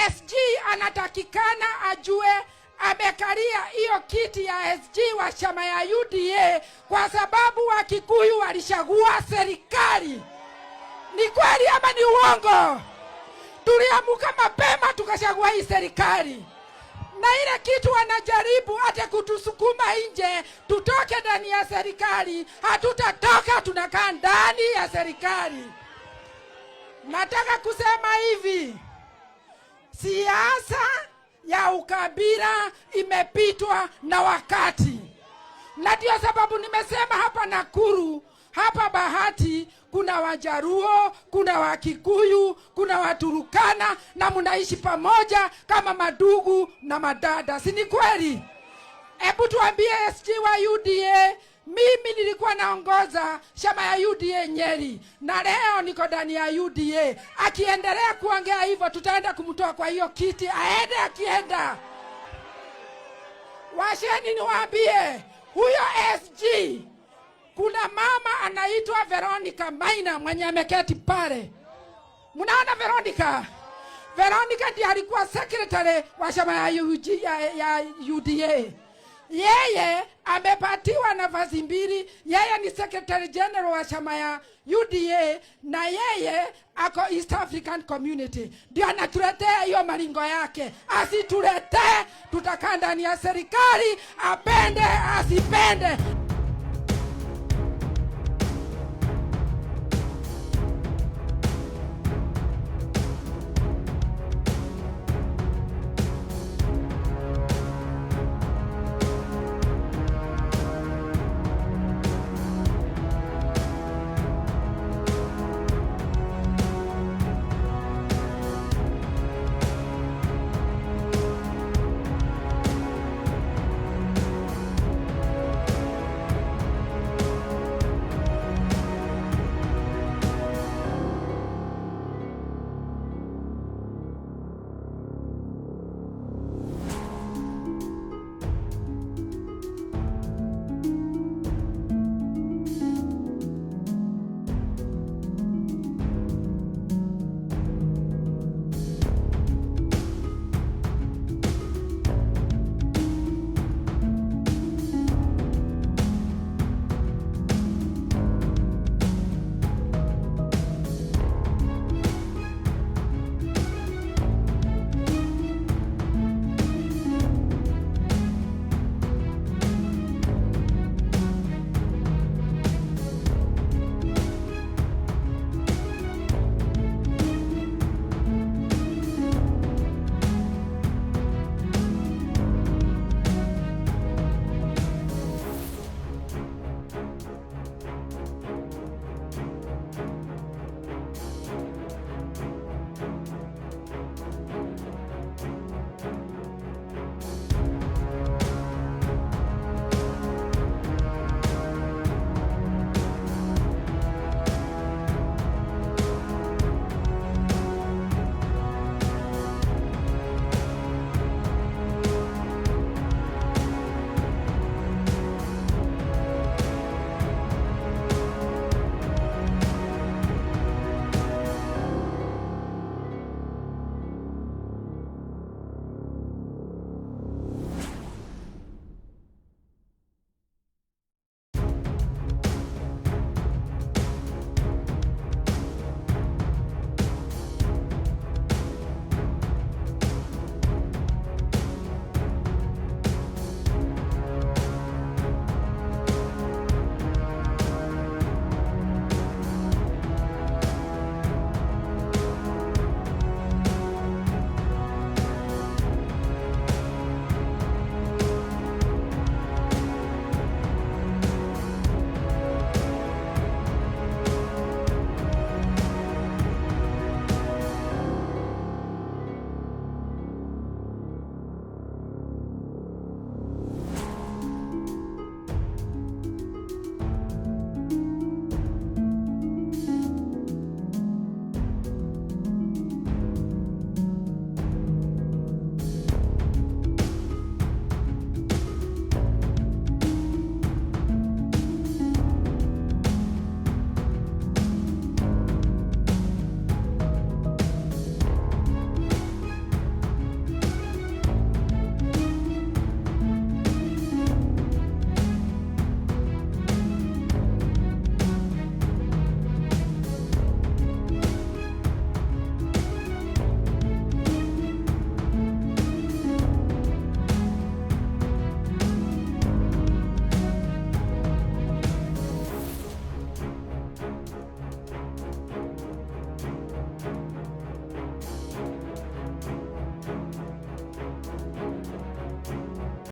SG anatakikana ajue amekalia hiyo kiti ya SG wa chama ya UDA kwa sababu Wakikuyu walishagua serikali. Ni kweli ama ni uongo? Tuliamuka mapema tukashagua hii serikali. Na ile kitu wanajaribu hata kutusukuma nje tutoke ndani ya serikali, hatutatoka, tunakaa ndani ya serikali. Nataka kusema hivi, siasa ya ukabila imepitwa na wakati. Na ndio sababu nimesema hapa Nakuru, hapa Bahati, kuna Wajaruo, kuna Wakikuyu, kuna Waturukana, na mnaishi pamoja kama madugu na madada. Si ni kweli? Hebu tuambie SG wa UDA, mimi nilikuwa naongoza chama ya UDA Nyeri, na leo niko ndani ya UDA. Akiendelea kuongea hivyo tutaenda kumtoa kwa hiyo kiti, aende akienda. Washeni niwaambie, huyo SG, kuna mama anaitwa Veronica Maina mwenye ameketi pale. Mnaona Veronica? Veronica ndiye alikuwa secretary wa chama ya UDA. Yeye amepatiwa nafasi mbili. Yeye ni secretary general wa chama ya UDA na yeye ako East African Community. Ndio anatuletea hiyo malingo yake. Asituletee, tutakaa ndani ya serikali, apende asipende.